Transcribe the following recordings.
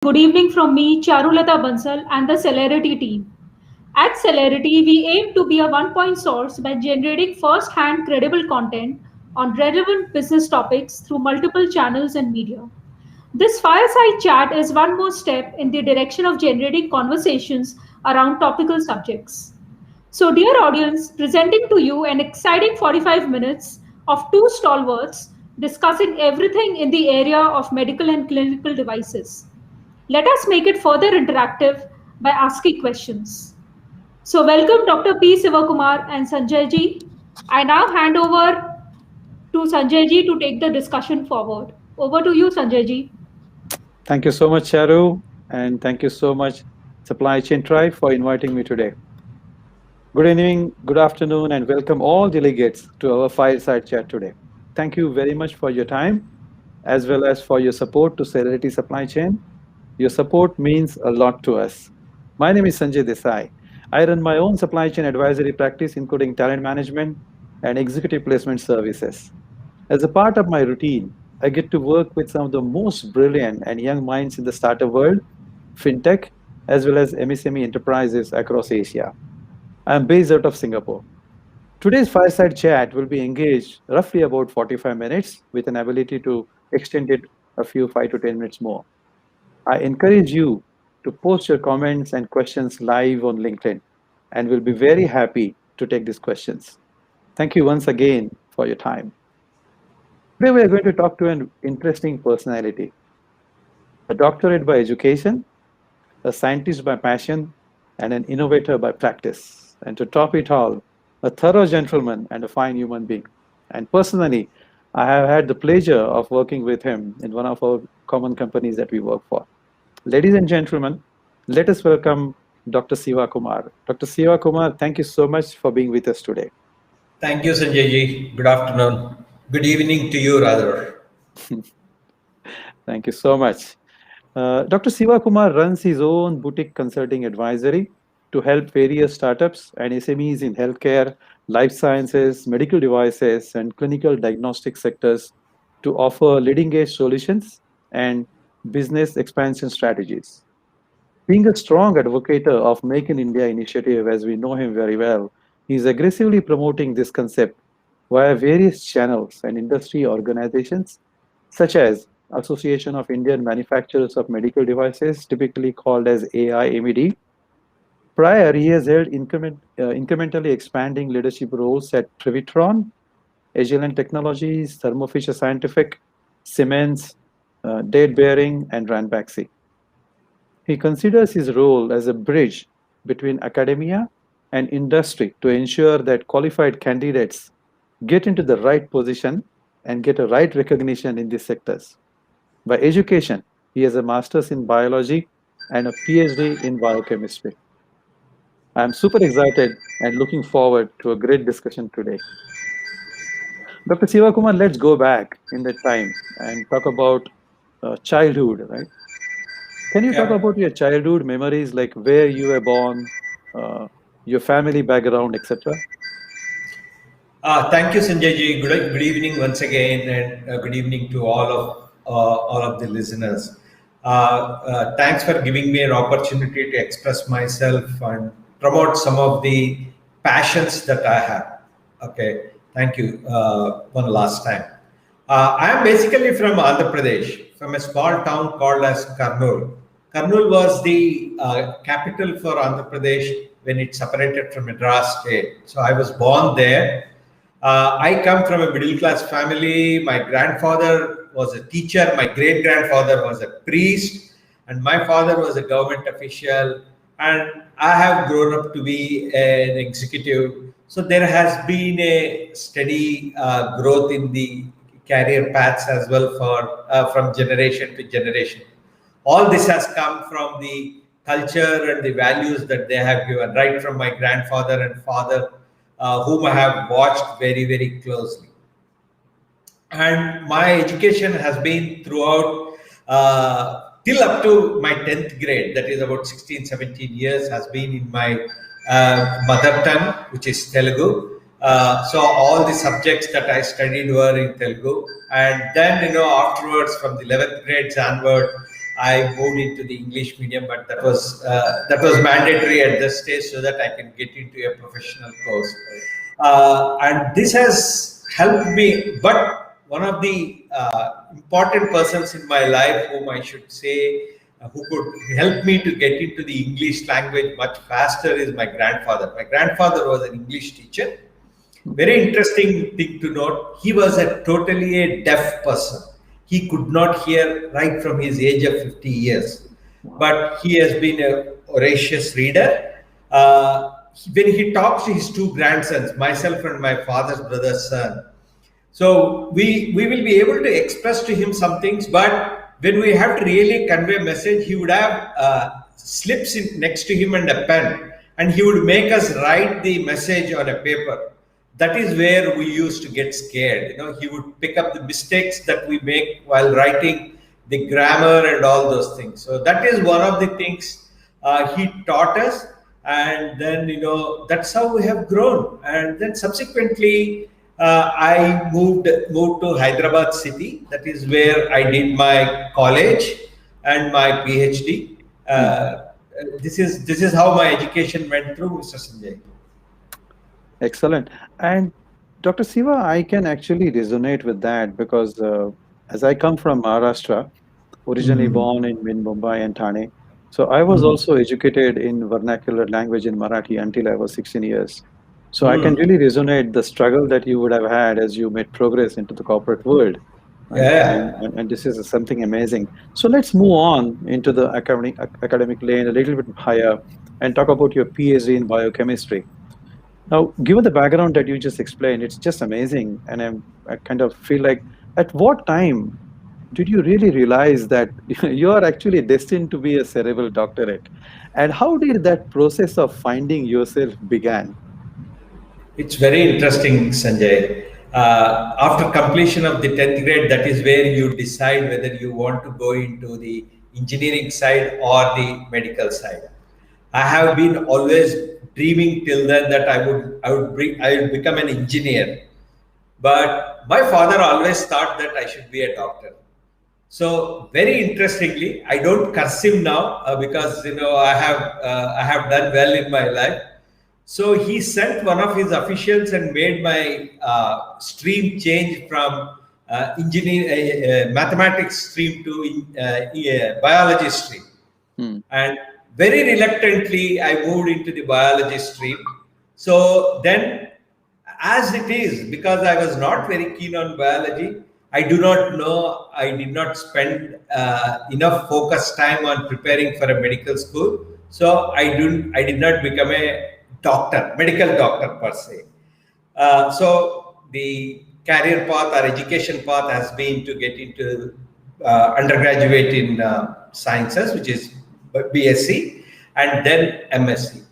good evening from me, Charulata Bansal, and the Celerity team. At Celerity, we aim to be a one-point source by generating first-hand credible content on relevant business topics through multiple channels and media. This fireside chat is one more step in the direction of generating conversations around topical subjects. So, dear audience, presenting to you an exciting 45 minutes of two stalwarts discussing everything in the area of medical and clinical devices. Let us make it further interactive by asking questions. So, welcome Dr. P. Siva Kumar and Sanjay ji. I now hand over to Sanjay ji to take the discussion forward. Over to you, Sanjay ji. Thank you so much, Charu, and thank you so much, Supply Chain Tribe, for inviting me today. Good evening, good afternoon, and welcome all delegates to our fireside chat today. Thank you very much for your time, as well as for your support to Celerity Supply Chain. Your support means a lot to us. My name is Sanjay Desai. I run my own supply chain advisory practice, including talent management and executive placement services. As a part of my routine, I get to work with some of the most brilliant and young minds in the startup world, fintech, as well as MSME enterprises across Asia. I am based out of Singapore. Today's fireside chat will be engaged roughly about 45 minutes with an ability to extend it a few 5 to 10 minutes more. I encourage you to post your comments and questions live on LinkedIn and will be very happy to take these questions. Thank you once again for your time. Today we are going to talk to an interesting personality, a doctorate by education, a scientist by passion, and an innovator by practice. And to top it all, a thorough gentleman and a fine human being. And personally, I have had the pleasure of working with him in one of our common companies that we work for. Ladies and gentlemen, let us welcome Dr. Siva Kumar. Dr. Siva Kumar, thank you so much for being with us today. Thank you, Sanjay ji. Good afternoon. Good evening to you, rather. Thank you so much. Dr. Siva Kumar runs his own boutique consulting advisory to help various startups and SMEs in healthcare, life sciences, medical devices, and clinical diagnostic sectors to offer leading edge solutions and business expansion strategies. Being a strong advocate of Make in India initiative, as we know him very well, he is aggressively promoting this concept via various channels and industry organizations, such as Association of Indian Manufacturers of Medical Devices, typically called as AIMED. Prior, he has held incrementally expanding leadership roles at Trivitron, Agilent Technologies, Thermo Fisher Scientific, Siemens, Date Bearing, and Ranbaxy. He considers his role as a bridge between academia and industry to ensure that qualified candidates get into the right position and get a right recognition in these sectors. By education, he has a master's in biology and a PhD in biochemistry. I am super excited and looking forward to a great discussion today. Dr. Siva Kumar, let's go back in that time and talk about childhood, right? Can you talk Yeah. about your childhood memories, like where you were born, your family background, etc.? Thank you, Sanjay ji. Good evening once again, and good evening to all of the listeners. Thanks for giving me an opportunity to express myself and promote some of the passions that I have. Okay, thank you one last time. I am basically from Andhra Pradesh, from a small town called as Kurnool. Kurnool was the capital for Andhra Pradesh when it separated from Madras state. So I was born there. I come from a middle class family. My grandfather was a teacher, my great grandfather was a priest, and my father was a government official. And I have grown up to be an executive. So there has been a steady growth in the career paths as well for from generation to generation. All this has come from the culture and the values that they have given, right from my grandfather and father, whom I have watched very, very closely. And my education has been throughout till up to my 10th grade, that is about 16, 17 years, has been in my mother tongue, which is Telugu. So all the subjects that I studied were in Telugu. And then, afterwards, from the 11th grades onward, I moved into the English medium, but that was mandatory at this stage so that I can get into a professional course. And this has helped me. But one of the important persons in my life, whom I should say, who could help me to get into the English language much faster, is my grandfather. My grandfather was an English teacher. Very interesting thing to note, he was totally a deaf person. He could not hear right from his age of 50 years. But he has been a voracious reader. When he talks to his two grandsons, myself and my father's brother's son, so we will be able to express to him some things, but when we have to really convey a message, he would have slips next to him and a pen, and he would make us write the message on a paper. That is where we used to get scared. He would pick up the mistakes that we make while writing, the grammar and all those things. So that is one of the things he taught us. And then, that's how we have grown. And then subsequently, I moved to Hyderabad city. That is where I did my college and my PhD. This is how my education went through, Mr. Sanjay. Excellent. And Dr. Siva, I can actually resonate with that because as I come from Maharashtra, originally born in Mumbai and Thane, so I was also educated in vernacular language in Marathi until I was 16 years. So I can really resonate the struggle that you would have had as you made progress into the corporate world. Right? Yeah. And this is something amazing. So let's move on into the academic lane a little bit higher and talk about your PhD in biochemistry. Now, given the background that you just explained, it's just amazing. And I kind of feel like, at what time did you really realize that you are actually destined to be a cerebral doctorate? And how did that process of finding yourself began? It's very interesting, Sanjay. After completion of the 10th grade, that is where you decide whether you want to go into the engineering side or the medical side. I have been always dreaming till then that I would become an engineer. But my father always thought that I should be a doctor. So very interestingly, I don't curse him now because I have done well in my life. So he sent one of his officials and made my stream change from mathematics stream to biology stream. And very reluctantly, I moved into the biology stream. So then, as it is, because I was not very keen on biology, I did not spend enough focused time on preparing for a medical school. So I did not become a medical doctor per se. So the career path or education path has been to get into undergraduate in sciences, which is BSc, and then MSc.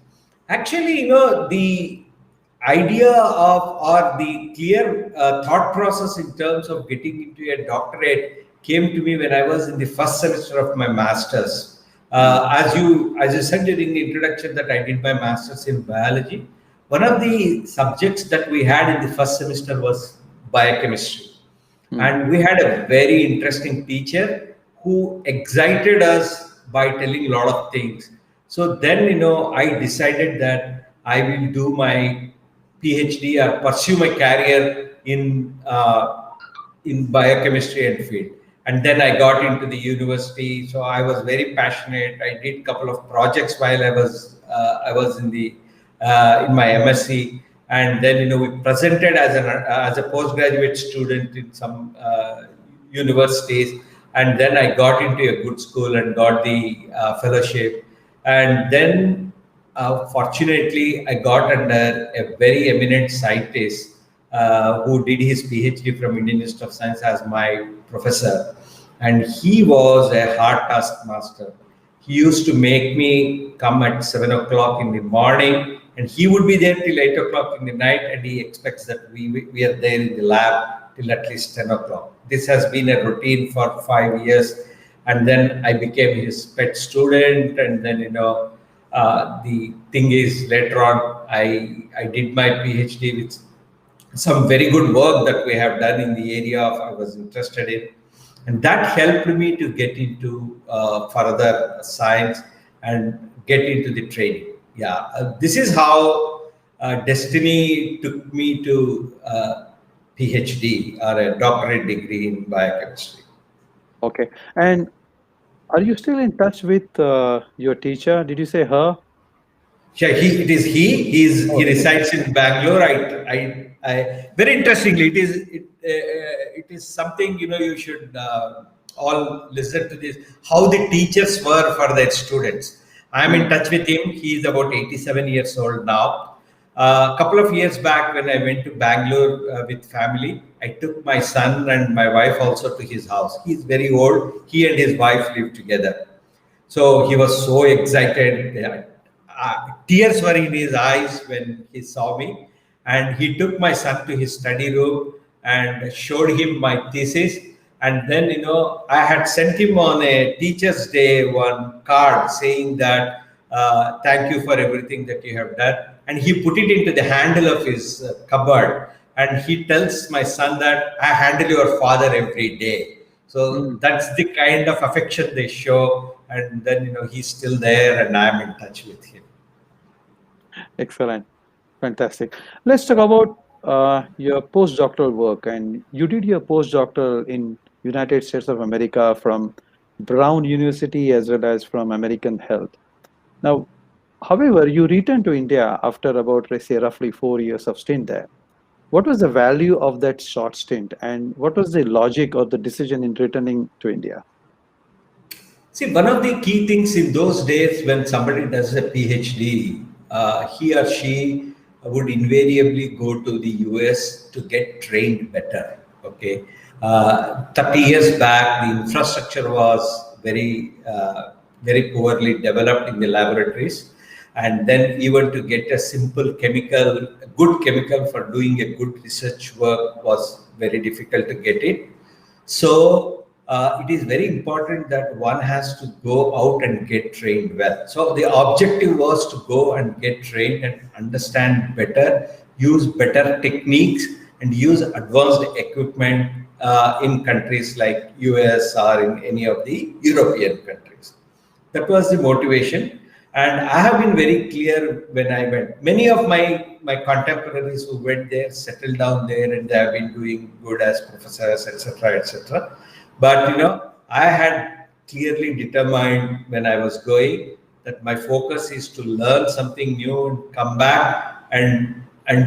Actually, the idea or the clear thought process in terms of getting into a doctorate came to me when I was in the first semester of my master's. As you said during the introduction that I did my master's in biology, one of the subjects that we had in the first semester was biochemistry. And we had a very interesting teacher who excited us by telling a lot of things. So then, I decided that I will do my PhD or pursue my career in biochemistry and field. And then I got into the university. So I was very passionate. I did a couple of projects while I was in my MSc. And then, we presented as a postgraduate student in some universities. And then I got into a good school and got the fellowship. And then, fortunately, I got under a very eminent scientist who did his PhD from Indian Institute of Science as my professor. And he was a hard taskmaster. He used to make me come at 7 o'clock in the morning, and he would be there till 8 o'clock in the night, and he expects that we are there in the lab till at least 10 o'clock. This has been a routine for 5 years. And then I became his pet student. And then, the thing is, later on, I did my PhD with some very good work that we have done in the area I was interested in. and that helped me to get into further science and get into the training. This is how destiny took me to PhD or a doctorate degree in biochemistry. Okay. And are you still in touch with your teacher? Did you say her? Yeah, it is he. He resides in Bangalore. Very interestingly, it is something you should all listen to this. How the teachers were for their students. I am in touch with him. He is about 87 years old now. A couple of years back, when I went to Bangalore with family, I took my son and my wife also to his house. He is very old. He and his wife live together. So he was so excited. Tears were in his eyes when he saw me. And he took my son to his study room and showed him my thesis. And then, I had sent him on a Teacher's Day one card saying that, thank you for everything that you have done. And he put it into the handle of his cupboard. And he tells my son that I handle your father every day. So that's the kind of affection they show. And then, he's still there and I'm in touch with him. Excellent. Fantastic. Let's talk about your postdoctoral work. And you did your postdoctoral in United States of America from Brown University as well as from American Health. Now, however, you returned to India after about, let's say, roughly 4 years of stint there. What was the value of that short stint, and what was the logic or the decision in returning to India? See, one of the key things in those days when somebody does a PhD, he or she would invariably go to the US to get trained better. Okay, 30 years back, the infrastructure was very poorly developed in the laboratories. And then even to get a simple good chemical for doing a good research work was very difficult to get it. So it is very important that one has to go out and get trained well. So the objective was to go and get trained and understand better, use better techniques, and use advanced equipment in countries like US or in any of the European countries. That was the motivation. And I have been very clear when I went. Many of my contemporaries who went there settled down there and they have been doing good as professors, etc., etc. But I had clearly determined when I was going that my focus is to learn something new and come back and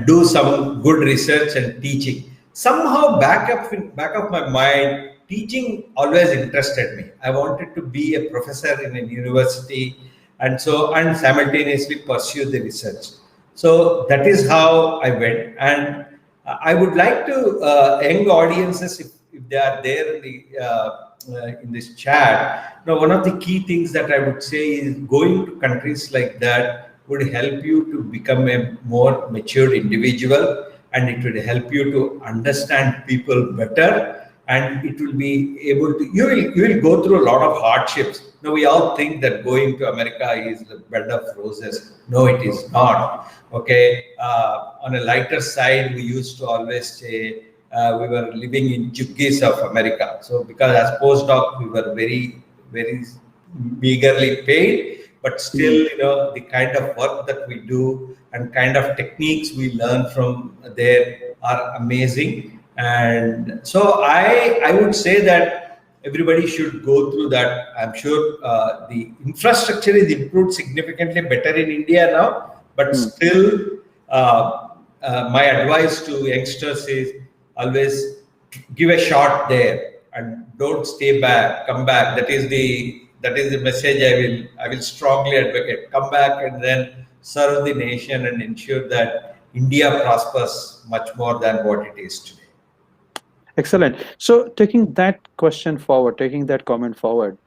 do some good research and teaching. Somehow back of my mind, teaching always interested me. I wanted to be a professor in a university and simultaneously pursue the research. So that is how I went. And I would like to young audiences, if they are there in this chat, one of the key things that I would say is going to countries like that would help you to become a more matured individual, and it would help you to understand people better. And it will be able to, you will go through a lot of hardships. Now, we all think that going to America is a bed of roses. No, it is not. Okay. On a lighter side, we used to always say we were living in juggies of America. So because as postdoc, we were very, very meagerly paid, but still, the kind of work that we do and kind of techniques we learn from there are amazing. And so I would say that everybody should go through that. I'm sure the infrastructure is improved significantly better in India now, but still my advice to youngsters is always give a shot there and don't stay back, come back. That is the message I will strongly advocate. Come back and then serve the nation and ensure that India prospers much more than what it is today. Excellent. So taking that comment forward,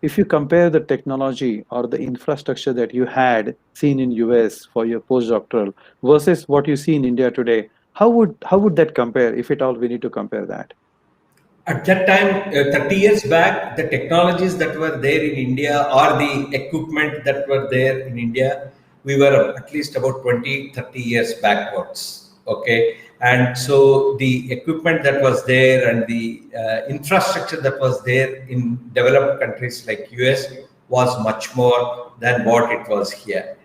if you compare the technology or the infrastructure that you had seen in US for your postdoctoral versus what you see in India today, how would that compare, if at all we need to compare that? At that time, 30 years back, the technologies that were there in India or the equipment that were there in India, we were at least about 20, 30 years backwards. Okay. And so the equipment that was there and the infrastructure that was there in developed countries like US was much more than what it was here.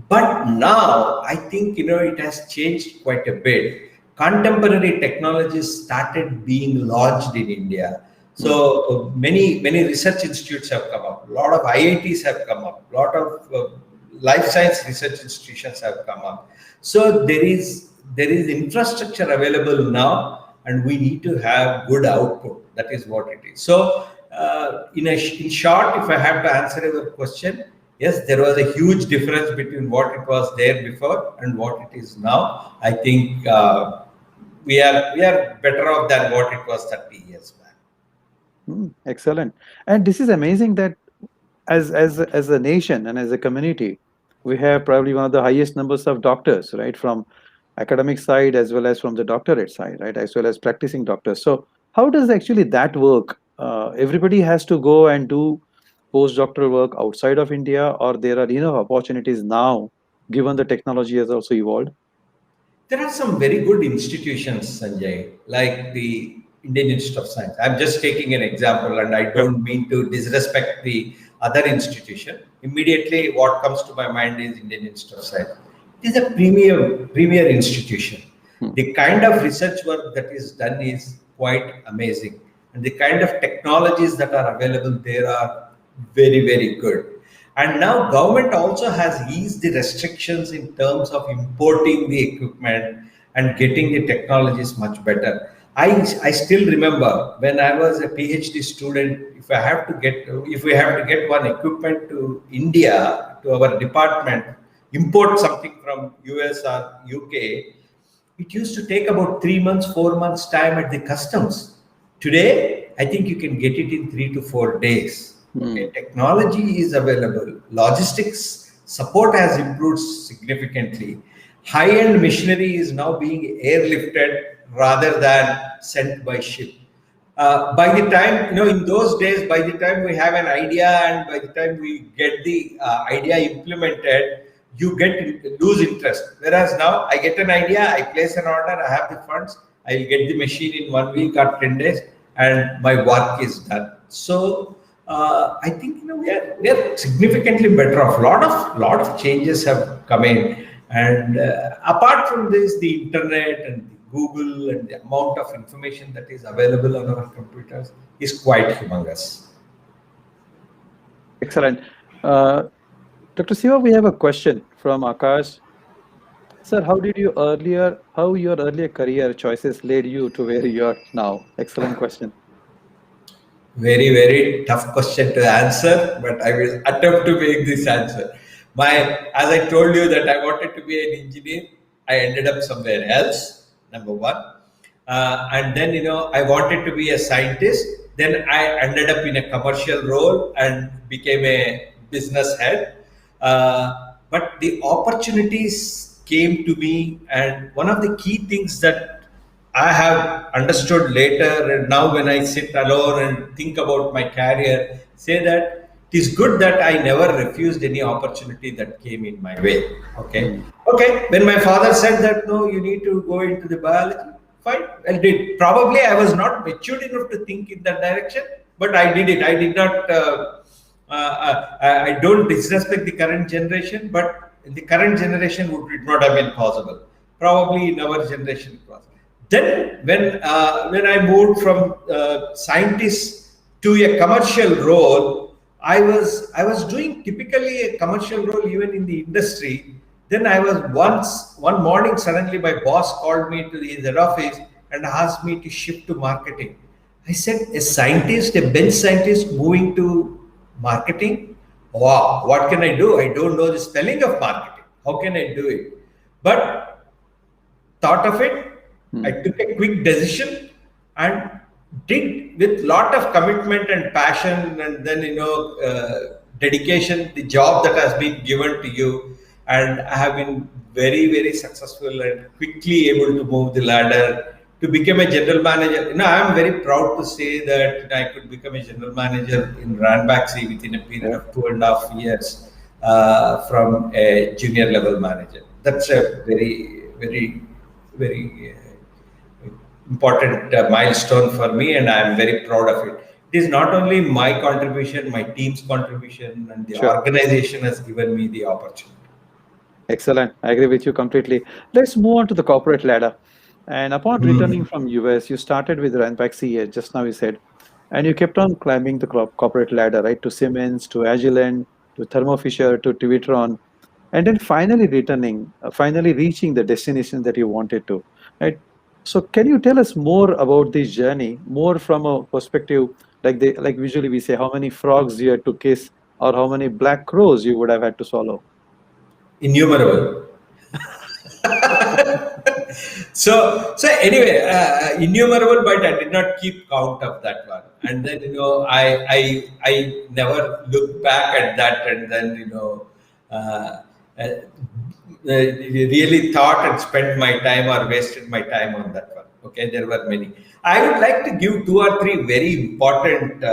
But now I think it has changed quite a bit. Contemporary technologies started being launched in India. So many research institutes have come up. A lot of IITs have come up. A lot of life science research institutions have come up. So there is infrastructure available now, and we need to have good output. That is what it is. So in short, if I have to answer your question, yes, there was a huge difference between what it was there before and what it is now. I think we are better off than what it was 30 years back. Excellent. And this is amazing that as a nation and as a community, we have probably one of the highest numbers of doctors, right, from academic side as well as from the doctorate side, right, as well as practicing doctors. So how does actually that work? Everybody has to go and do postdoctoral work outside of India, or there are enough opportunities now, given the technology has also evolved? There are some very good institutions, Sanjay, like the Indian Institute of Science. I'm just taking an example, and I don't mean to disrespect the other institution. Immediately, what comes to my mind is Indian Institute of Science. It is a premier institution. The kind of research work that is done is quite amazing, and the kind of technologies that are available there are very, very good. And now government also has eased the restrictions in terms of importing the equipment and getting the technologies much better. I still remember when I was a PhD student, if we have to get one equipment to India, to our department, import something from US or UK, it used to take about 3 months, 4 months time at the customs. Today, I think you can get it in 3 to 4 days. Okay, technology is available. Logistics support has improved significantly. High-end machinery is now being airlifted rather than sent by ship. By the time, in those days, by the time we have an idea and by the time we get the idea implemented, you lose interest. Whereas now, I get an idea, I place an order, I have the funds, I will get the machine in 1 week or 10 days, and my work is done. So I think we are significantly better off. Lot of changes have come in, and apart from this, the internet and the Google and the amount of information that is available on our computers is quite humongous. Excellent. Dr. Siva, we have a question from Akash. Sir, how your earlier career choices led you to where you are now? Excellent question. Very, very tough question to answer, but I will attempt to make this answer. As I told you that I wanted to be an engineer, I ended up somewhere else, number one. And then, I wanted to be a scientist. Then I ended up in a commercial role and became a business head. But the opportunities came to me, and one of the key things that I have understood later, and now when I sit alone and think about my career, say that it is good that I never refused any opportunity that came in my way. Okay. When my father said that, no, you need to go into the biology, fine, I did. Probably I was not matured enough to think in that direction, but I did it. I did not, I don't disrespect the current generation, but in the current generation would not have been possible. Probably in our generation it was. Then when I moved from scientist to a commercial role, I was doing typically a commercial role even in the industry. Then I was one morning, suddenly my boss called me to his head office and asked me to shift to marketing. I said, a bench scientist moving to marketing? Wow, what can I do? I don't know the spelling of marketing. How can I do it? But thought of it, I took a quick decision and did with lot of commitment and passion, and then dedication, the job that has been given to you, and I have been very, very successful and quickly able to move the ladder to become a general manager. I am very proud to say that I could become a general manager in Ranbaxy within a period of 2.5 years from a junior level manager. That's a very, very, very important milestone for me, and I am very proud of it. It is not only my contribution, my team's contribution, and the Sure. organization has given me the opportunity. Excellent. I agree with you completely. Let's move on to the corporate ladder. And upon returning from US, you started with Ranpak CA, just now you said, and you kept on climbing the corporate ladder, right? To Siemens, to Agilent, to Thermo Fisher, to Twitron, and then finally returning, finally reaching the destination that you wanted to, right? So can you tell us more about this journey, more from a perspective, like usually we say, how many frogs you had to kiss, or how many black crows you would have had to swallow? Innumerable. So anyway, innumerable, but I did not keep count of that one. And then I never looked back at that, and then really thought and spent my time or wasted my time on that one. Okay, there were many. I would like to give two or three very important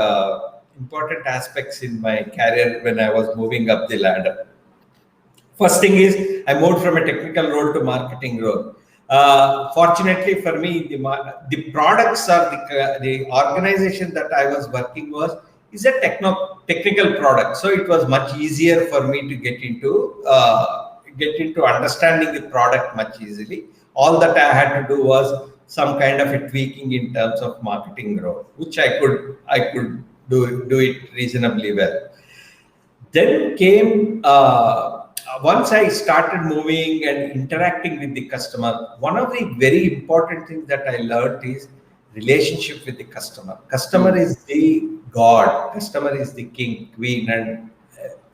aspects in my career when I was moving up the ladder. First thing is, I moved from a technical role to marketing role. Fortunately for me, the products or the organization that I was working is a technical product, so it was much easier for me to get into understanding the product much easily. All that I had to do was some kind of a tweaking in terms of marketing role, which I could do it reasonably well. Then came once I started moving and interacting with the customer, one of the very important things that I learned is relationship with the customer. Customer is the God, customer is the king, queen, and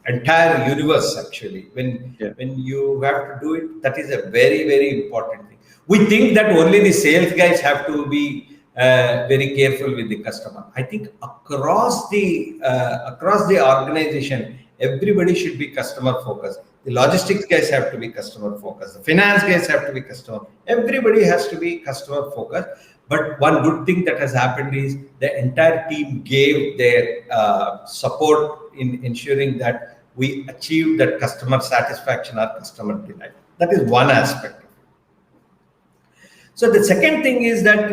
entire universe actually. When you have to do it, that is a very, very important thing. We think that only the sales guys have to be very careful with the customer. I think across the organization, everybody should be customer focused. The logistics guys have to be customer focused. The finance guys have to be customer. Everybody has to be customer focused. But one good thing that has happened is the entire team gave their support in ensuring that we achieve that customer satisfaction or customer delight. That is one aspect. So the second thing is that,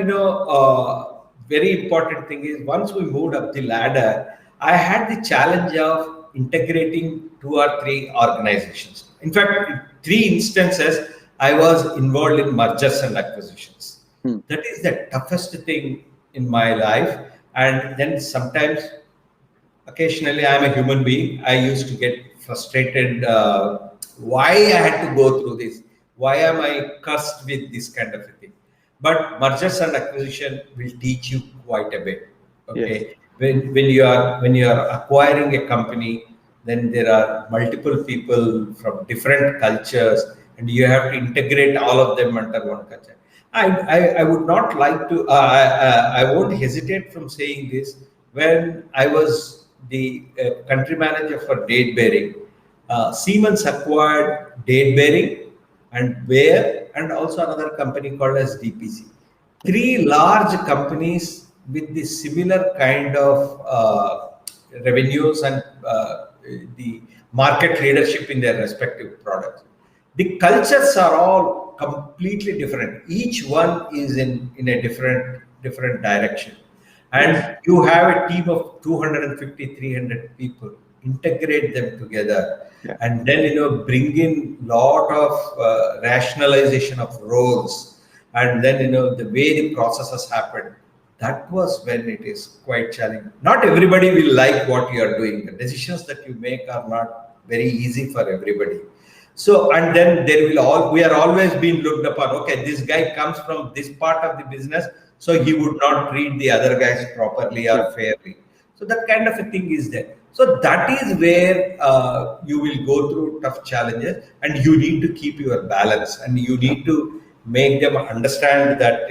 very important thing is once we moved up the ladder, I had the challenge of integrating 2 or 3 organizations. In fact, in 3 instances, I was involved in mergers and acquisitions. That is the toughest thing in my life. And then sometimes, occasionally, I'm a human being. I used to get frustrated. Why I had to go through this? Why am I cursed with this kind of a thing? But mergers and acquisition will teach you quite a bit. Okay. Yes. When you are acquiring a company, then there are multiple people from different cultures, and you have to integrate all of them under one culture. I would not like to. I won't hesitate from saying this. When I was the country manager for date bearing, Siemens acquired date bearing and Bayer, and also another company called as DPC. 3 large companies with the similar kind of revenues and the market leadership in their respective products. The cultures are all completely different. Each one is in a different direction. And you have a team of 250, 300 people, integrate them together, and then, bring in lot of rationalization of roles, and then, the way the processes happen. That was when it is quite challenging. Not everybody will like what you are doing. The decisions that you make are not very easy for everybody. So, and then we are always being looked upon. Okay, this guy comes from this part of the business, so he would not treat the other guys properly or fairly. So that kind of a thing is there. So that is where you will go through tough challenges, and you need to keep your balance, and you need to make them understand that,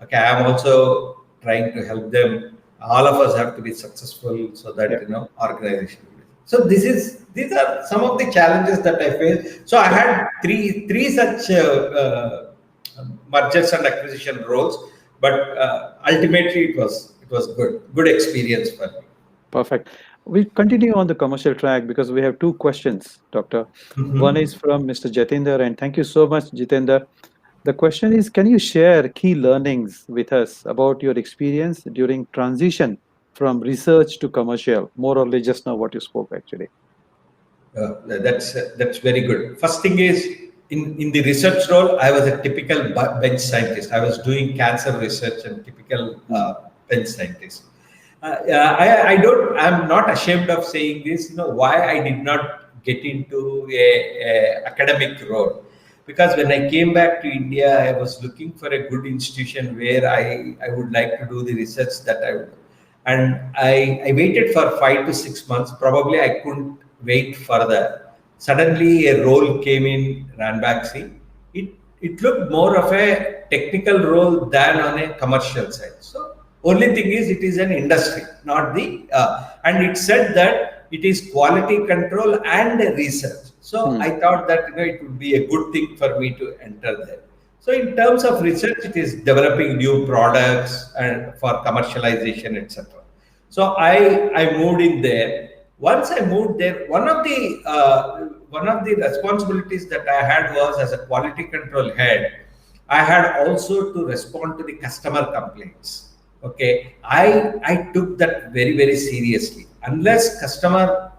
okay, I am also trying to help them. All of us have to be successful so that, organization. So these are some of the challenges that I faced. So I had three such mergers and acquisition roles, but ultimately it was good experience for me. Perfect. We continue on the commercial track because we have 2 questions, Doctor. One is from Mr. Jatinder, and thank you so much, Jitender. The question is, can you share key learnings with us about your experience during transition from research to commercial? More or less just now what you spoke actually. That's very good. First thing is, in the research role, I was a typical bench scientist. I was doing cancer research and typical bench scientist. I'm not ashamed of saying this. Why I did not get into a academic role, because when I came back to India, I was looking for a good institution where I would like to do the research that I would. And I waited for 5 to 6 months. Probably I couldn't wait further. Suddenly a role came in Ranbaxy. It looked more of a technical role than on a commercial side. So only thing is, it is an industry, not the and it said that it is quality control and research. So I thought that it would be a good thing for me to enter there. So in terms of research, it is developing new products and for commercialization, etc. So I moved in there. Once I moved there, one of the responsibilities that I had was, as a quality control head, I had also to respond to the customer complaints. Okay, I took that very, very seriously. Unless customer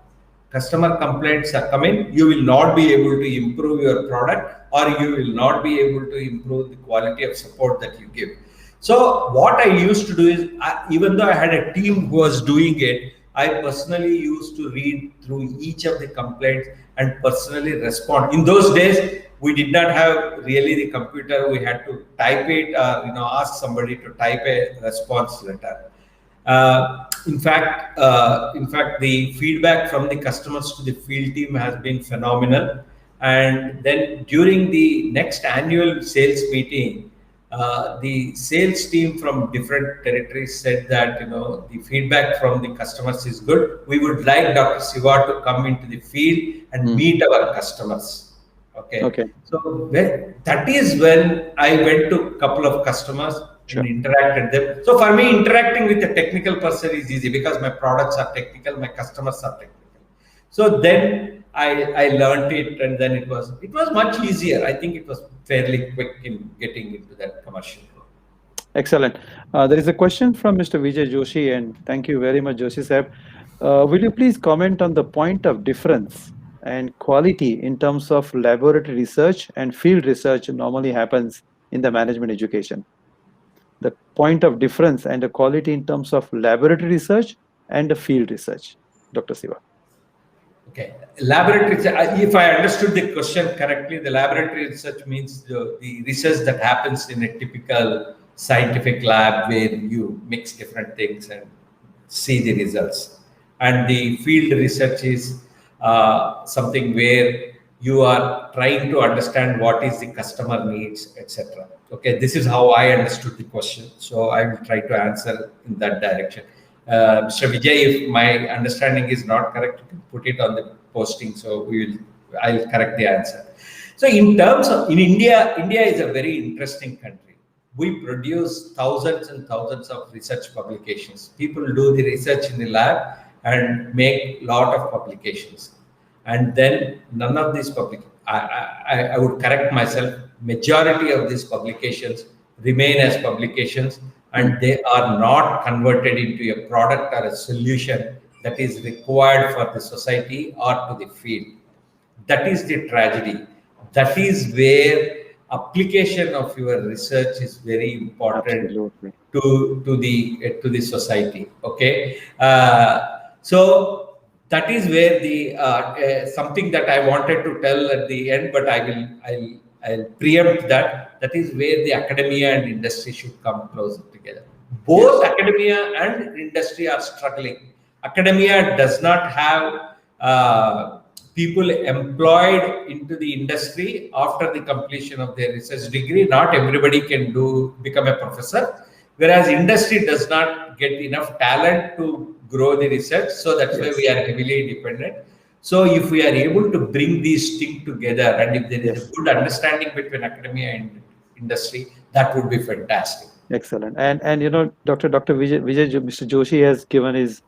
complaints are coming, you will not be able to improve your product, or you will not be able to improve the quality of support that you give. So what I used to do is, even though I had a team who was doing it, I personally used to read through each of the complaints and personally respond. In those days, we did not have really the computer. We had to type it, ask somebody to type a response letter. In fact, the feedback from the customers to the field team has been phenomenal. And then during the next annual sales meeting, the sales team from different territories said that the feedback from the customers is good. We would like Dr. Siva to come into the field and meet our customers. Okay. So that is when I went to a couple of customers and interacted them. So for me, interacting with a technical person is easy because my products are technical, my customers are technical. So then I learned it, and then it was much easier. I think it was fairly quick in getting into that commercial role. Excellent. There is a question from Mr. Vijay Joshi, and thank you very much, Joshi Sahib. Will you please comment on the point of difference and quality in terms of laboratory research and field research normally happens in the management education? The point of difference and the quality in terms of laboratory research and the field research, Dr. Siva. Okay, laboratory. If I understood the question correctly, the laboratory research means the research that happens in a typical scientific lab where you mix different things and see the results. And the field research is something where you are trying to understand what is the customer needs, etc. Okay, this is how I understood the question. So I will try to answer in that direction. Mr. Vijay, if my understanding is not correct, you can put it on the posting. So I'll correct the answer. So in terms of in India is a very interesting country. We produce thousands and thousands of research publications. People do the research in the lab and make a lot of publications. And then none of these I would correct myself, majority of these publications remain as publications, and they are not converted into a product or a solution that is required for the society or to the field. That is the tragedy. That is where application of your research is very important to the society. Okay, so that is where the something that I wanted to tell at the end, but I'll preempt that. That is where the academia and industry should come closer together. Both academia and industry are struggling. Academia does not have people employed into the industry after the completion of their research degree. Not everybody can become a professor, whereas industry does not get enough talent to grow the research. So that's why we are heavily dependent. So if we are able to bring these things together, and if there is a good understanding between academia and industry, that would be fantastic. Excellent. And Dr. Vijay, Mr. Joshi has given his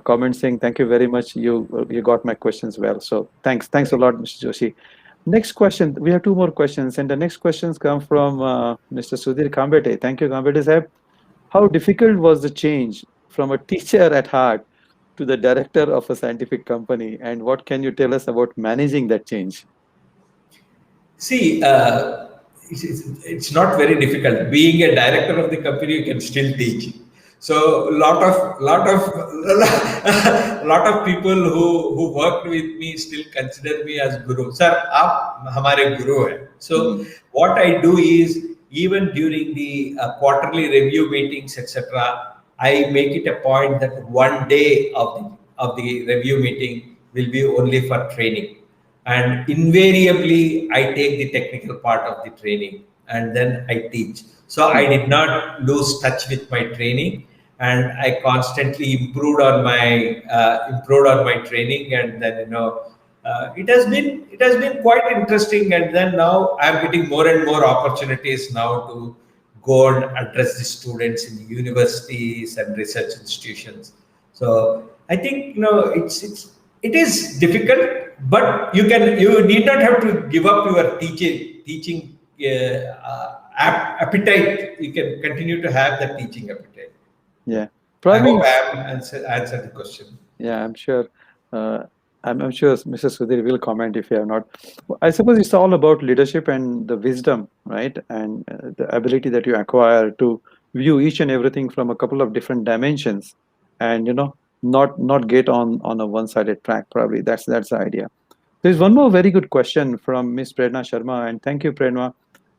comment saying, thank you very much. You got my questions well. So thanks a lot, Mr. Joshi. Next question. We have two more questions, and the next questions come from Mr. Sudhir Kambete. Thank you, Kambete Sahib. How difficult was the change from a teacher at heart to the director of a scientific company, and what can you tell us about managing that change? See, it's not very difficult. Being a director of the company, you can still teach. So lot of people who worked with me still consider me as guru. Sir, आप हमारे guru हैं. So what I do is, even during the quarterly review meetings, etc., I make it a point that one day of the review meeting will be only for training, and invariably I take the technical part of the training and then I teach. So I did not lose touch with my training, and I constantly improved on my training, and then it has been quite interesting. And then now I'm getting more and more opportunities now to go and address the students in the universities and research institutions. So I think it is difficult, but you need not have to give up your teaching appetite. You can continue to have the teaching appetite. Yeah, probably. probably. I hope I have answered the question. Yeah, I'm sure. I'm sure Mr. Sudhir will comment if you have not. I suppose it's all about leadership and the wisdom, right? And the ability that you acquire to view each and everything from a couple of different dimensions, and not get on a one-sided track. Probably that's the idea. There's one more very good question from Miss Prerna Sharma, and thank you, Prerna.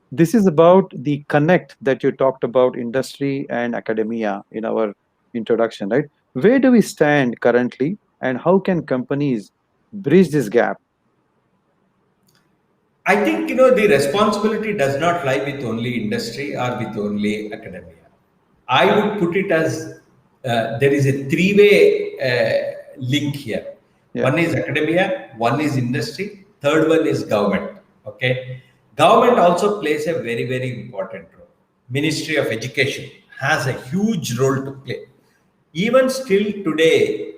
This is about the connect that you talked about, industry and academia, in our introduction, right? Where do we stand currently, and how can companies bridge this gap? I think the responsibility does not lie with only industry or with only academia. I would put it as there is a three-way link here. Yeah. One is academia, one is industry, third one is government. Okay, government also plays a very, very important role. Ministry of Education has a huge role to play. Even still today,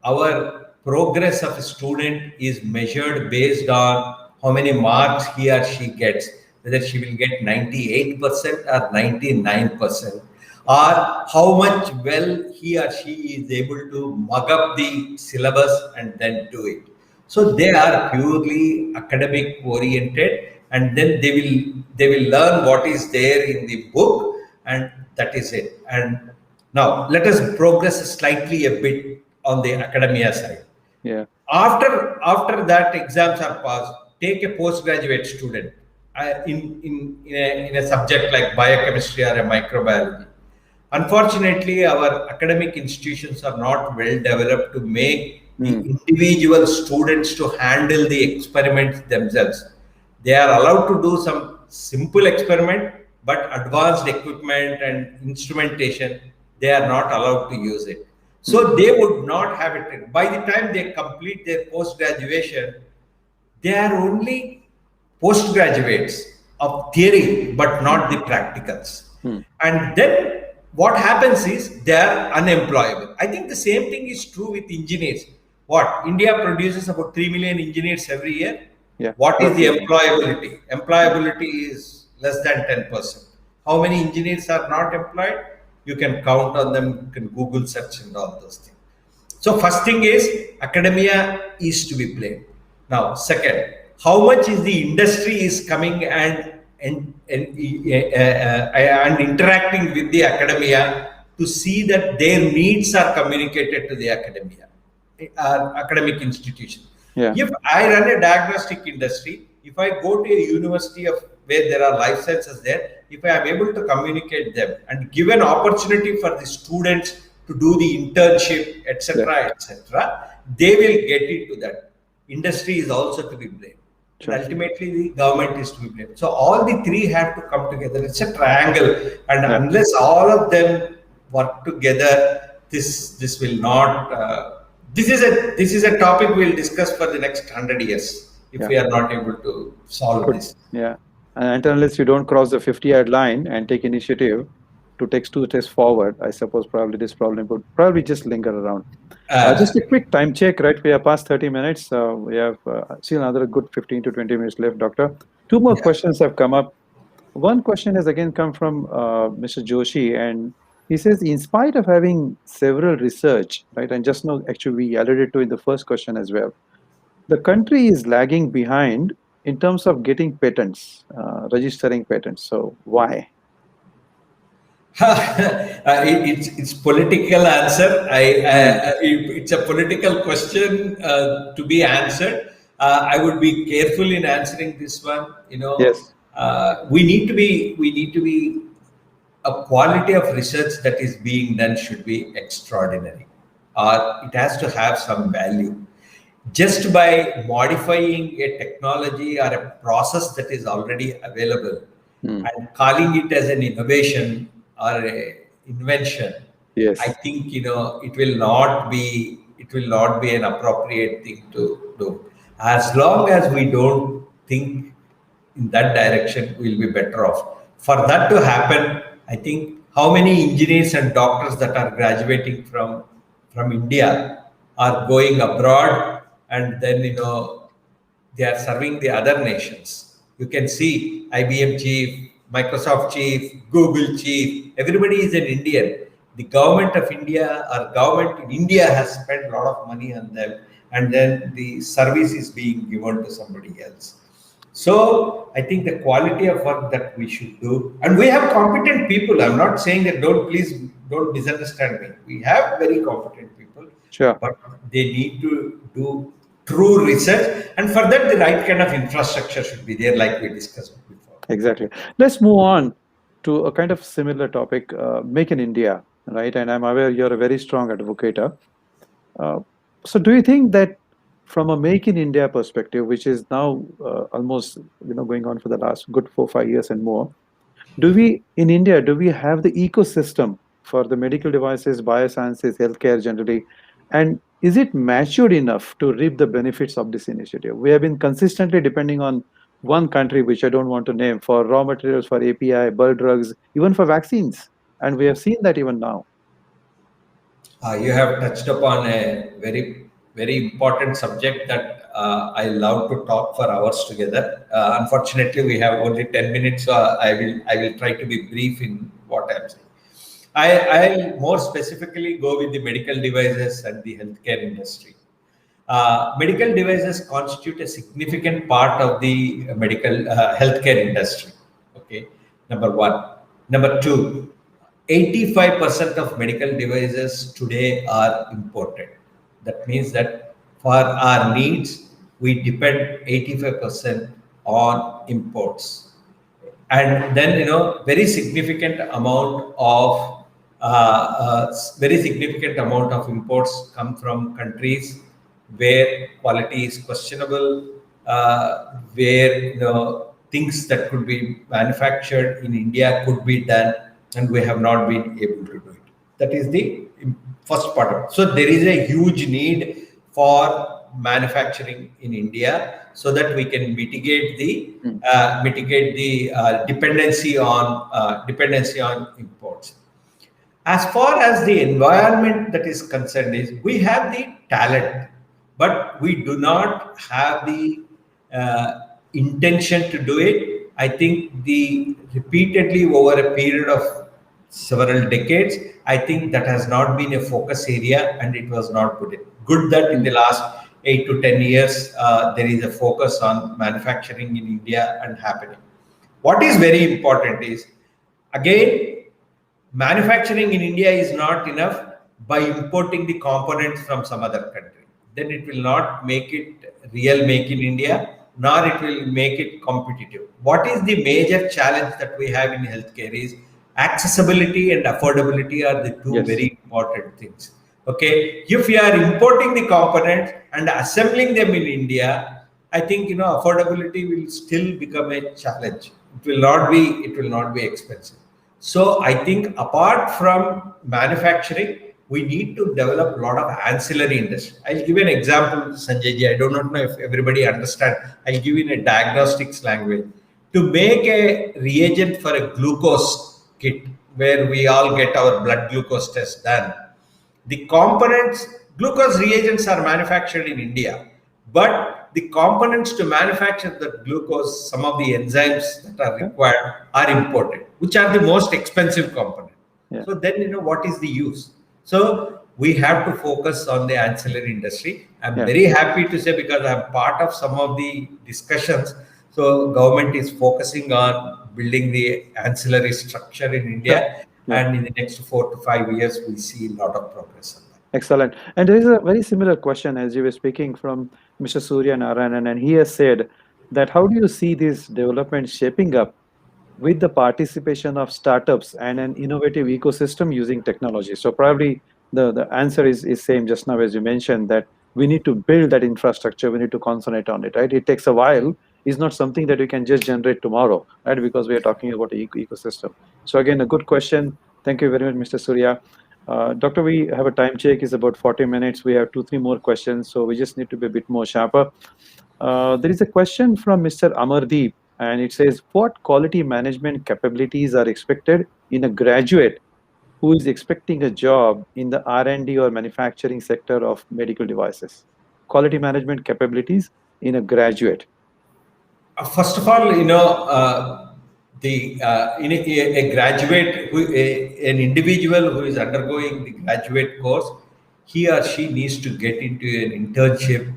our progress of a student is measured based on how many marks he or she gets, whether she will get 98% or 99%, or how much well he or she is able to mug up the syllabus and then do it. So they are purely academic oriented, and then they will learn what is there in the book, and that is it. And now let us progress slightly a bit on the academia side. Yeah. After that exams are passed, take a postgraduate student in a subject like biochemistry or a microbiology. Unfortunately, our academic institutions are not well developed to make the individual students to handle the experiments themselves. They are allowed to do some simple experiment, but advanced equipment and instrumentation, they are not allowed to use it. So they would not have it. By the time they complete their post-graduation, they are only postgraduates of theory, but not the practicals. And then what happens is they are unemployable. I think the same thing is true with engineers. What? India produces about 3 million engineers every year. Yeah. What is the employability? Employability is less than 10%. How many engineers are not employed? You can count on them, you can Google search and all those things. So first thing is academia is to be blamed. Now, second, how much is the industry is coming and interacting with the academia to see that their needs are communicated to the academic institution. Yeah. If I run a diagnostic industry, if I go to a university where there are life sciences there, if I am able to communicate them and give an opportunity for the students to do the internship, etc., etc., they will get into that. Industry is also to be blamed. Sure. Ultimately, the government is to be blamed. So all the three have to come together. It's a triangle, and unless all of them work together, this will not. This is a topic we'll discuss for the next 100 years if we are not able to solve this. Yeah, and unless you don't cross the 50-yard line and take initiative, to take two steps forward, I suppose probably this problem would probably just linger around. Just a quick time check, right? We are past 30 minutes. We have still another good 15 to 20 minutes left, Doctor. Two more questions have come up. One question has again come from Mr. Joshi, and he says, in spite of having several research, right, and just now actually we alluded to in the first question as well, the country is lagging behind in terms of getting patents, registering patents. So why? It's political answer. It's a political question to be answered. I would be careful in answering this one. Yes. We need to be a quality of research that is being done should be extraordinary, or it has to have some value. Just by modifying a technology or a process that is already available and calling it as an innovation or a invention, Yes. I think it will not be an appropriate thing to do. As long as we don't think in that direction, we'll be better off. For that to happen, I think how many engineers and doctors that are graduating from India are going abroad, and then they are serving the other nations. You can see IBM chief, Microsoft chief, Google chief, everybody is an Indian. The government of India or government in India has spent a lot of money on them, and then the service is being given to somebody else. So I think the quality of work that we should do, and we have competent people. I'm not saying that please don't misunderstand me. We have very competent people, sure, but they need to do true research, and for that the right kind of infrastructure should be there, like we discussed before. Exactly. Let's move on to a kind of similar topic, Make in India, right? And I'm aware you're a very strong advocate. So do you think that from a Make in India perspective, which is now almost going on for the last good 4-5 years and more, do we have the ecosystem for the medical devices, biosciences, healthcare generally, and is it matured enough to reap the benefits of this initiative? We have been consistently depending on one country, which I don't want to name, for raw materials, for API, bulk drugs, even for vaccines, and we have seen that even now. You have touched upon a very, very important subject that I love to talk for hours together. Unfortunately, we have only 10 minutes, so I will try to be brief in what I'm saying. I'll more specifically go with the medical devices and the healthcare industry. Medical devices constitute a significant part of the medical healthcare industry. Okay, number one. Number two, 85% of medical devices today are imported. That means that for our needs, we depend 85% on imports. And then, very significant amount of imports come from countries where quality is questionable, where things that could be manufactured in India could be done, and we have not been able to do it. That is the first part of it. So there is a huge need for manufacturing in India so that we can mitigate the dependency on imports. As far as the environment that is concerned, is we have the talent, but we do not have the intention to do it. I think repeatedly over a period of several decades, I think that has not been a focus area, and it was not good that in the last 8 to 10 years there is a focus on manufacturing in India and happening. What is very important is, again, manufacturing in India is not enough by importing the components from some other country. Then it will not make it real Make in India, nor it will make it competitive. What is the major challenge that we have in healthcare is accessibility and affordability are the two very important things. Okay, if you are importing the components and assembling them in India, I think affordability will still become a challenge. It will not be expensive. So I think apart from manufacturing, we need to develop a lot of ancillary industry. I'll give an example, Sanjay ji. I do not know if everybody understands. I'll give you in a diagnostics language. To make a reagent for a glucose kit, where we all get our blood glucose test done. The components, glucose reagents are manufactured in India, but the components to manufacture the glucose, some of the enzymes that are required are imported, which are the most expensive component. Yeah. So then, what is the use? So we have to focus on the ancillary industry. I'm very happy to say, because I'm part of some of the discussions. So government is focusing on building the ancillary structure in India. And in the next 4 to 5 years, we'll see a lot of progress on that. Excellent. And there is a very similar question as you were speaking from Mr. Surya Narayanan, and he has said that how do you see this development shaping up with the participation of startups and an innovative ecosystem using technology? So probably the answer is same just now as you mentioned, that we need to build that infrastructure, we need to concentrate on it, right? It takes a while. It's not something that we can just generate tomorrow, right? Because we are talking about the ecosystem. So again, a good question. Thank you very much, Mr. Surya. Doctor, we have a time check. It's about 40 minutes. We have 2-3 more questions, so we just need to be a bit more sharper. There is a question from Mr. Amardeep, and it says, what quality management capabilities are expected in a graduate who is expecting a job in the R&D or manufacturing sector of medical devices? Quality management capabilities in a graduate. First of all, in a graduate, an individual who is undergoing the graduate course, he or she needs to get into an internship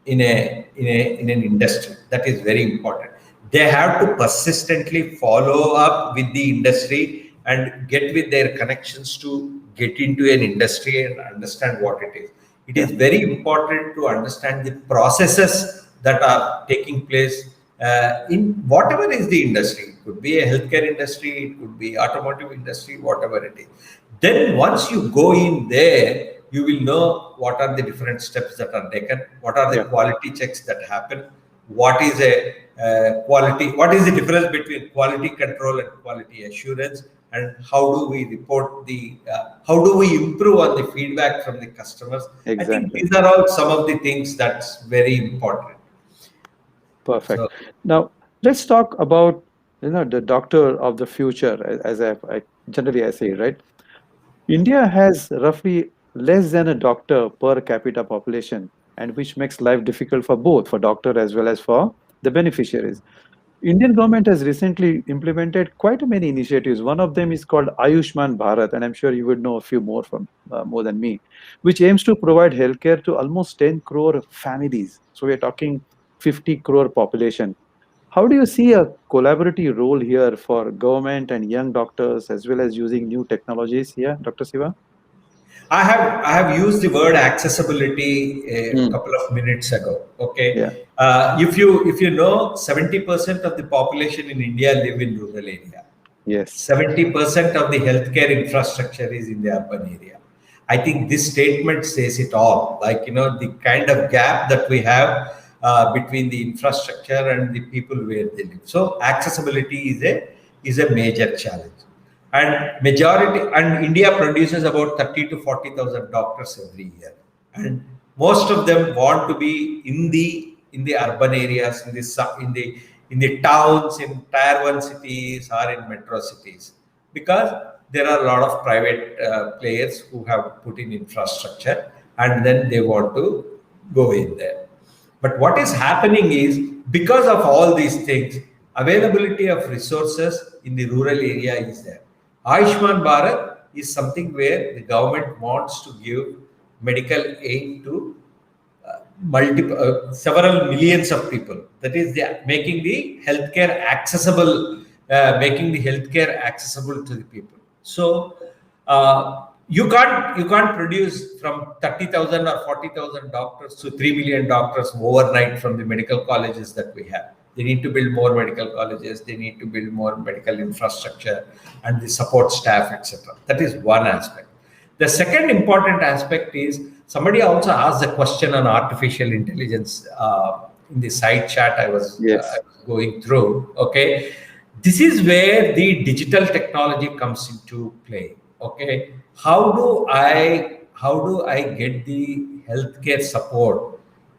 in an industry. That is very important. They have to persistently follow up with the industry and get with their connections to get into an industry and understand what it is. It is very important to understand the processes that are taking place in whatever is the industry. It could be a healthcare industry, it could be automotive industry, whatever it is. Then once you go in there, you will know what are the different steps that are taken, what are the quality checks that happen, what is what is the difference between quality control and quality assurance, and how do we report how do we improve on the feedback from the customers. Exactly. I think these are all some of the things that's very important. Perfect. So, now let's talk about the doctor of the future, as I generally say, right? India has roughly less than a doctor per capita population, and which makes life difficult for both, for doctor as well as for the beneficiaries. Indian government has recently implemented quite many initiatives. One of them is called Ayushman Bharat, and I'm sure you would know a few more from more than me, which aims to provide healthcare to almost 10 crore families. So we're talking 50 crore population. How do you see a collaborative role here for government and young doctors, as well as using new technologies here, Dr. Siva? I have used the word accessibility a couple of minutes ago. Okay, if you know, 70% of the population in India live in rural area. Yes. 70% of the healthcare infrastructure is in the urban area. I think this statement says it all. Like, the kind of gap that we have between the infrastructure and the people where they live. So accessibility is a major challenge. And India produces about 30 to 40,000 doctors every year, and most of them want to be in the urban areas, in the towns, in tier 1 cities or in metro cities, because there are a lot of private players who have put in infrastructure, and then they want to go in there. But what is happening is, because of all these things, availability of resources in the rural area is there. Ayushman Bharat is something where the government wants to give medical aid to several millions of people. That is, they are making the healthcare accessible, to the people. So you can't produce from 30,000 or 40,000 doctors to 3 million doctors overnight from the medical colleges that we have. They need to build more medical colleges. They need to build more medical infrastructure and the support staff, etc. That is one aspect. The second important aspect is, somebody also asked the question on artificial intelligence in the side chat I was going through. Okay, this is where the digital technology comes into play. Okay, how do I get the healthcare support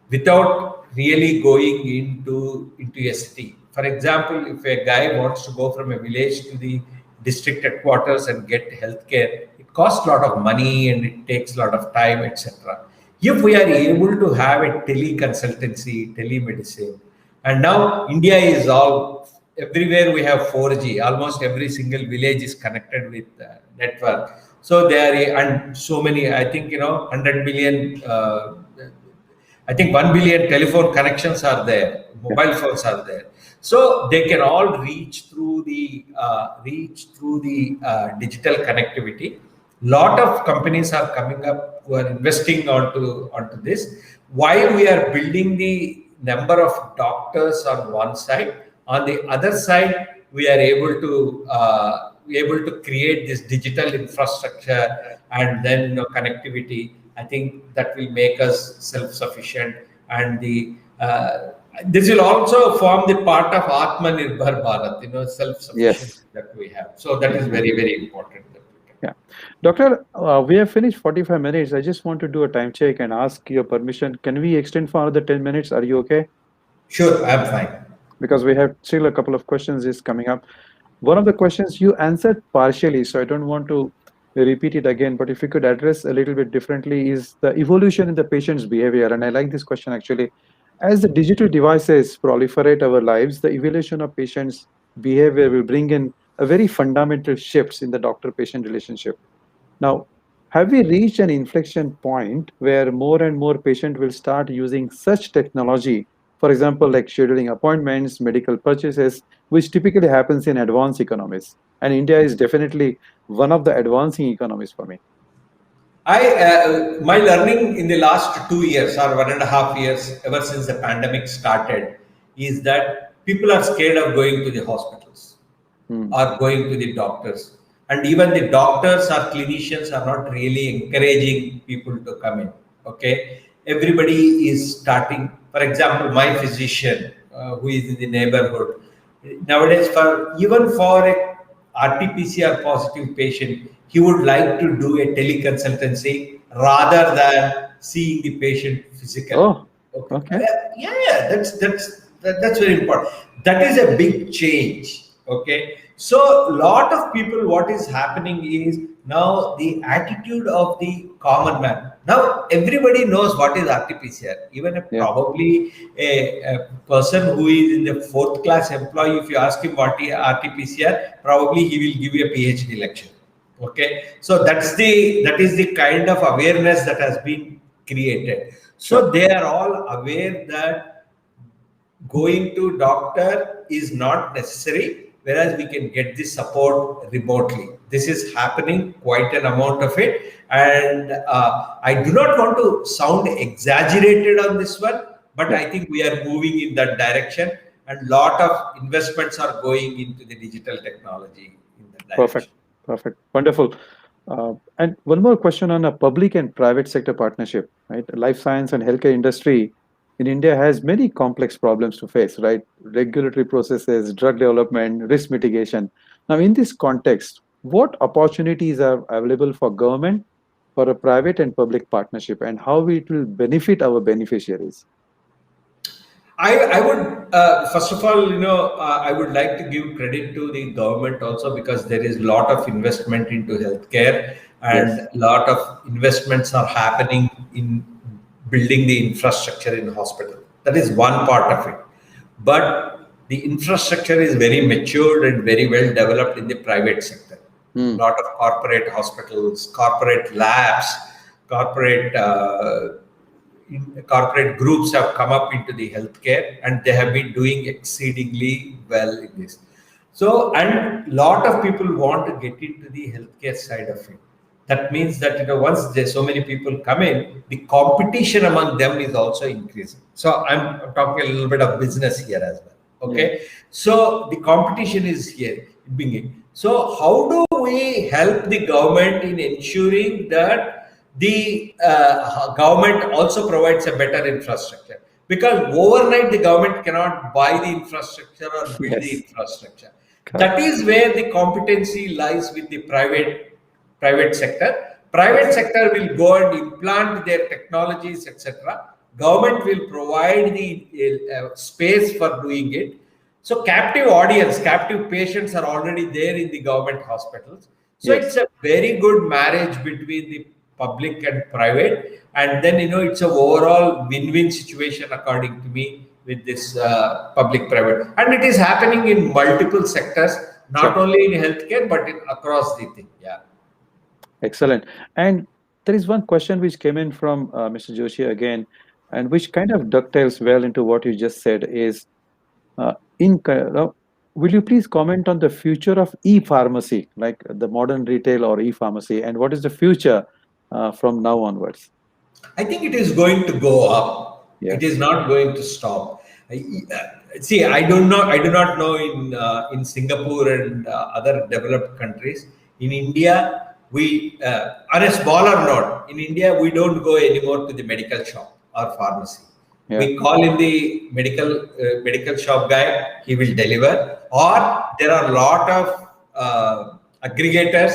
without really going into a city? For example, if a guy wants to go from a village to the district headquarters and get healthcare, it costs a lot of money and it takes a lot of time, etc. If we are able to have a teleconsultancy, telemedicine, and now India is all everywhere we have 4G. Almost every single village is connected with network. So there are, and so many. I think 100 million. I think 1 billion telephone connections are there, mobile phones are there, so they can all reach through the digital connectivity. Lot of companies are coming up who are investing onto this. While we are building the number of doctors on one side, on the other side, we are able to create this digital infrastructure and then connectivity. I think that will make us self-sufficient, and this will also form the part of Atmanirbhar Bharat, self-sufficiency Yes. that we have. So that is very, very important. Yeah. Doctor, we have finished 45 minutes. I just want to do a time check and ask your permission. Can we extend for another 10 minutes? Are you okay? Sure, I'm fine. Because we have still a couple of questions is coming up. One of the questions you answered partially, so I don't want to repeat it again, but if you could address a little bit differently, is the evolution in the patient's behavior. And I like this question actually. As the digital devices proliferate our lives, the evolution of patients' behavior will bring in a very fundamental shifts in the doctor-patient relationship. Now, have we reached an inflection point where more and more patients will start using such technology, for example, like scheduling appointments, medical purchases, which typically happens in advanced economies? And India is definitely one of the advancing economies for me. My learning in the last 2 years or 1.5 years, ever since the pandemic started, is that people are scared of going to the hospitals or going to the doctors. And even the doctors or clinicians are not really encouraging people to come in. Okay, everybody is starting. For example, my physician who is in the neighborhood nowadays, for a RT-PCR positive patient, he would like to do a teleconsultancy rather than seeing the patient physically. Oh, Okay. okay. Yeah, that's very important. That is a big change. Okay, so a lot of people, what is happening is now the attitude of the common man. Now everybody knows what is RT-PCR. Even probably a person who is in the fourth class employee, if you ask him what is RT-PCR, probably he will give you a PhD lecture. Okay, so that is the kind of awareness that has been created. So they are all aware that going to doctor is not necessary, whereas we can get the support remotely. This is happening quite an amount of it, and I do not want to sound exaggerated on this one, but I think we are moving in that direction, and lot of investments are going into the digital technology in that direction. Perfect, wonderful. And one more question on a public and private sector partnership, right? Life science and healthcare industry in India has many complex problems to face, right? Regulatory processes, drug development, risk mitigation. Now, in this context, what opportunities are available for government for a private and public partnership, and how it will benefit our beneficiaries? I would first of all, I would like to give credit to the government also, because there is a lot of investment into healthcare, and a lot of investments are happening in building the infrastructure in the hospital. That is one part of it. But the infrastructure is very matured and very well developed in the private sector. A lot of corporate hospitals, corporate labs, corporate groups have come up into the healthcare, and they have been doing exceedingly well in this. So, and lot of people want to get into the healthcare side of it. That means that once there's so many people come in, the competition among them is also increasing. So I'm talking a little bit of business here as well. Okay, so the competition is here. So how do we help the government in ensuring that the government also provides a better infrastructure? Because overnight the government cannot buy the infrastructure or build the infrastructure. That is where the competency lies with the private sector. Private sector will go and implant their technologies, etc. Government will provide the space for doing it. So captive audience, captive patients are already there in the government hospitals. So Yes. it's a very good marriage between the public and private, and then it's a overall win-win situation according to me with this public-private, and it is happening in multiple sectors, not Sure. only in healthcare but across the thing. Yeah. Excellent. And there is one question which came in from Mr. Joshi again, and which kind of dovetails well into what you just said is, uh, will you please comment on the future of e-pharmacy, like the modern retail or e-pharmacy, and what is the future from now onwards? I think it is going to go up. It is Yes. not going to stop. See, I don't know. I do not know in Singapore and other developed countries. In India, we on a smaller note. In India, we don't go anymore to the medical shop or pharmacy. Yeah. We call in the medical shop guy. He will deliver. Or there are a lot of aggregators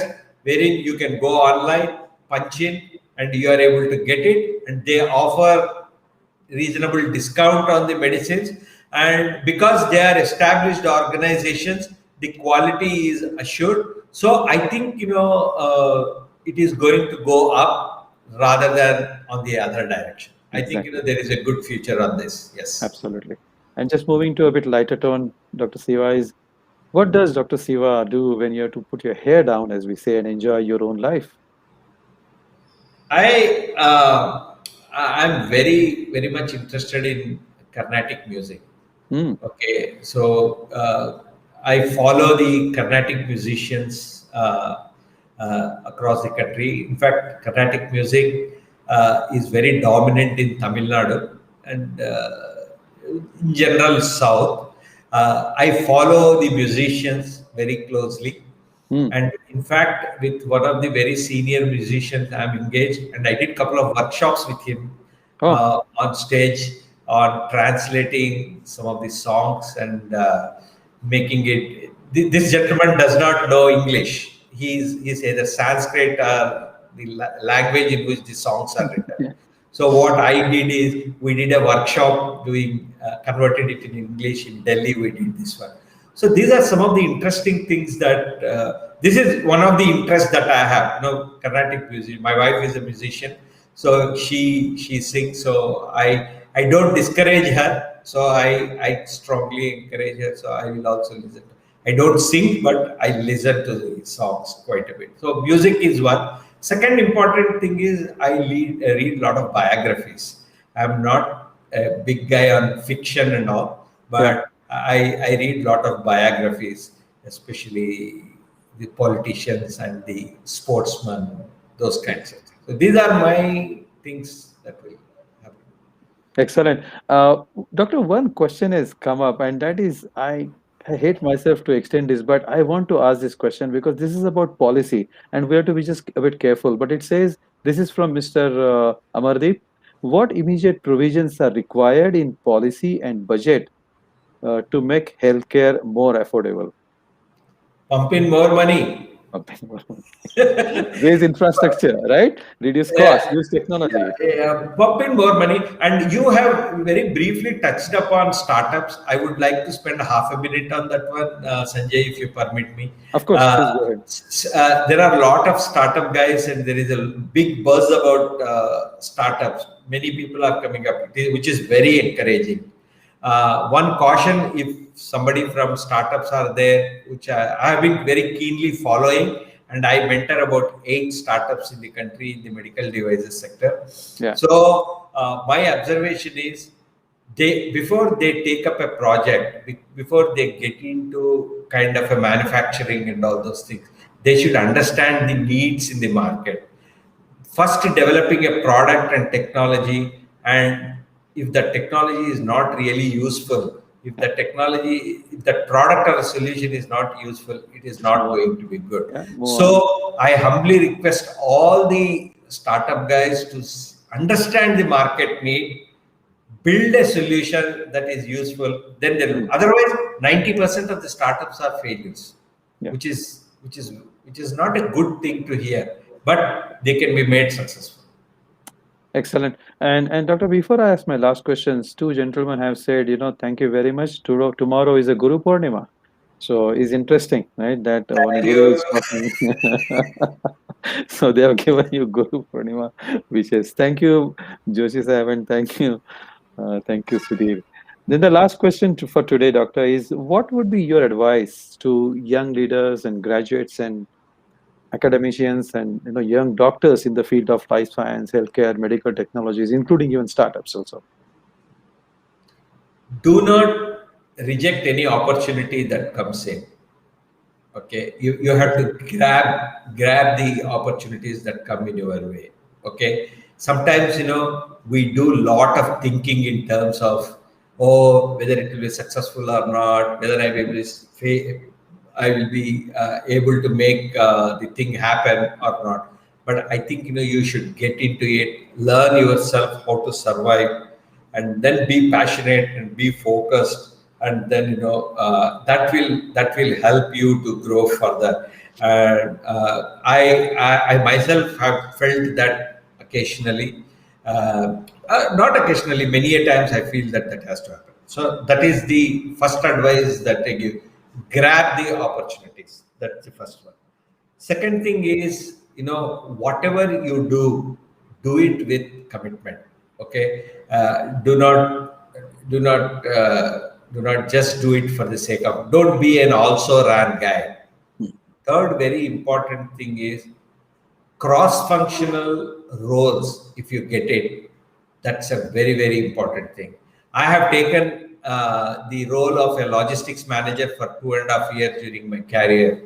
wherein you can go online, punch in, and you are able to get it, and they offer reasonable discount on the medicines, and because they are established organizations, the quality is assured. So I think it is going to go up rather than on the other direction. I think Exactly. there is a good future on this. Yes. Absolutely. And just moving to a bit lighter tone, Dr. Siva, is what does Dr. Siva do when you have to put your hair down, as we say, and enjoy your own life? I'm very much interested in Carnatic music. Hmm. Okay, so I follow the Carnatic musicians across the country. In fact, Carnatic music is very dominant in Tamil Nadu and in general South. I follow the musicians very closely, Hmm. and in fact, with one of the very senior musicians, I'm engaged, and I did a couple of workshops with him Oh, on stage on translating some of the songs and making it. This gentleman does not know English. He's either Sanskrit or the language in which the songs are written. yeah. So what I did is we did a workshop doing converted it in English in Delhi. We did this one. So these are some of the interesting things that this is one of the interests that I have. Carnatic music. My wife is a musician, so she sings. So I don't discourage her. So I strongly encourage her. So I will also listen. I don't sing, but I listen to the songs quite a bit. So music is one. Second important thing is I read a lot of biographies. I'm not a big guy on fiction and all, Yeah. but I read a lot of biographies, especially the politicians and the sportsmen, those kinds of things. So these are my things that will happen. Excellent. Doctor, one question has come up, and that is, I hate myself to extend this, but I want to ask this question because this is about policy, and we have to be just a bit careful. But it says, this is from Mr. Amardeep. What immediate provisions are required in policy and budget to make healthcare more affordable? Pump in more money. Raise infrastructure, right? Reduce costs, Yeah, use technology. pump in more money. And you have very briefly touched upon startups. I would like to spend half a minute on that one, Sanjay, if you permit me. Of course, please go ahead. There are a lot of startup guys, and there is a big buzz about startups. Many people are coming up, which is very encouraging. One caution, if somebody from startups are there, which I have been very keenly following, and I mentor about 8 startups in the country in the medical devices sector. Yeah. So my observation is, before they take up a project, before they get into kind of a manufacturing and all those things, they should understand the needs in the market. First, developing a product and technology, and if the technology is not really useful, if the product or a solution is not useful, it is not going to be good. Yeah, move on. So I humbly request all the startup guys to understand the market need, build a solution that is useful. Then otherwise 90% of the startups are failures, Yeah. which is not a good thing to hear, but they can be made successful. Excellent. And Doctor, before I ask my last questions, two gentlemen have said, thank you very much. Tomorrow is a Guru Purnima. So it's interesting, right? That one Thank guru you. is talking. So they have given you Guru Purnima wishes. Thank you, Joshi Sahib, and thank you, Sudhir. Then the last question for today, Doctor, is what would be your advice to young leaders and graduates and academicians and young doctors in the field of life science, healthcare, medical technologies, including even startups also? Do not reject any opportunity that comes in. Okay, you have to grab the opportunities that come in your way. Okay, sometimes we do a lot of thinking in terms of, oh, whether it will be successful or not, whether I will be able to make the thing happen or not. But I think you should get into it, learn yourself how to survive, and then be passionate and be focused, and then that will help you to grow further. And I myself have felt that occasionally, not occasionally, many a times I feel that has to happen. So that is the first advice that I give: grab the opportunities. That's the first one. Second thing is, whatever you do it with commitment. Okay, do not just do it for the sake of. Don't be an also ran guy. Third very important thing is cross-functional roles. If you get it, that's a very very important thing. I have taken the role of a logistics manager for 2.5 years during my career,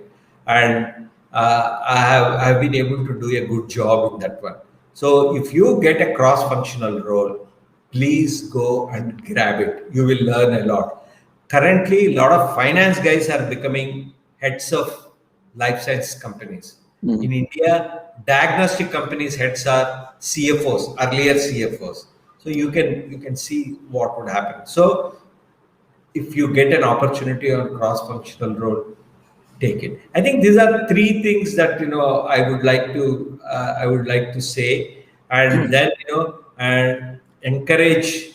and I have been able to do a good job in that one. So if you get a cross-functional role, please go and grab it. You will learn a lot. Currently, a lot of finance guys are becoming heads of life science companies. In India, diagnostic companies heads are CFOs, earlier CFOs. So you can see what would happen. So if you get an opportunity on cross-functional role, take it. I think these are three things that I would like to say, and then and encourage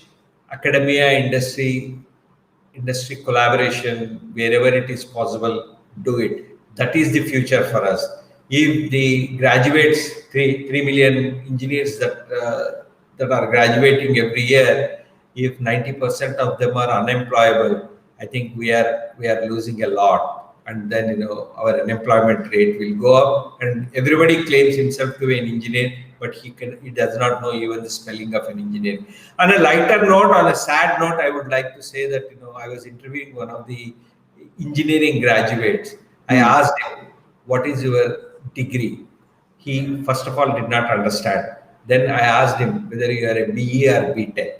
academia, industry collaboration wherever it is possible. Do it. That is the future for us. If the graduates, 3 million engineers that are graduating every year, if 90% of them are unemployable, I think we are losing a lot, and then our unemployment rate will go up, and everybody claims himself to be an engineer, but he does not know even the spelling of an engineer. On a lighter note, on a sad note, I would like to say that I was interviewing one of the engineering graduates. I asked him, what is your degree? He first of all did not understand. Then I asked him whether you are a BE or BTech.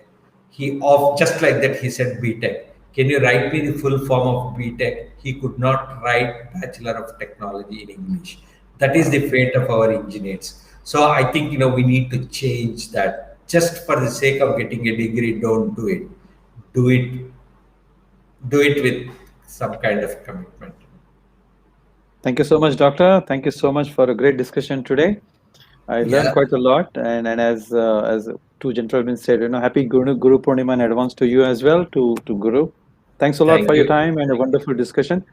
He off just like that he said BTech. Can you write me the full form of BTech? He could not write Bachelor of Technology in English. That is the fate of our engineers. So I think we need to change that. Just for the sake of getting a degree, don't do it. Do it. Do it with some kind of commitment. Thank you so much, Doctor. Thank you so much for a great discussion today. I learned Yeah. quite a lot, and as two gentlemen said, happy Guru Purnima in advance to you as well, to Guru. Thanks a lot Thank for your you. time and a wonderful discussion.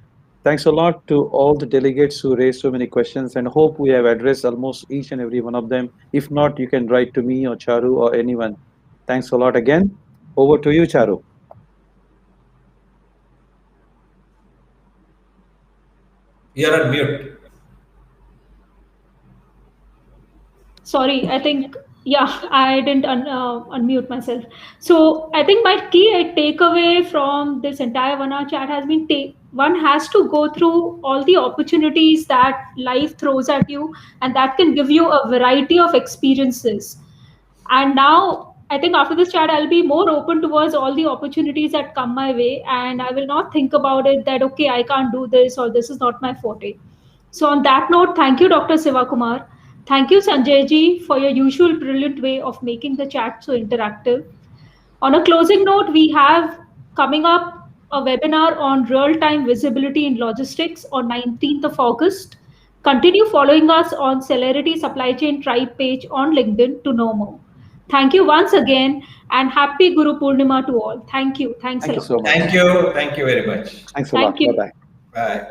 Thanks a lot to all the delegates who raised so many questions, and hope we have addressed almost each and every one of them. If not, you can write to me or Charu or anyone. Thanks a lot again. Over to you, Charu. You're on mute. Sorry, I think, yeah, I didn't unmute myself. So I think my key takeaway from this entire 1 hour chat has been one has to go through all the opportunities that life throws at you, and that can give you a variety of experiences. And now I think after this chat, I'll be more open towards all the opportunities that come my way, and I will not think about it that, okay, I can't do this or this is not my forte. So, on that note, thank you, Dr. Siva Kumar. Thank you, Sanjay ji, for your usual brilliant way of making the chat so interactive. On a closing note, we have coming up a webinar on real-time visibility in logistics on 19th of August. Continue following us on Celerity Supply Chain Tribe page on LinkedIn to know more. Thank you once again and happy Guru Purnima to all. Thank you. Thanks a Thank you lot. so much. Thank you. Thank you very much. Thanks a lot. Thank you. Bye bye. Bye.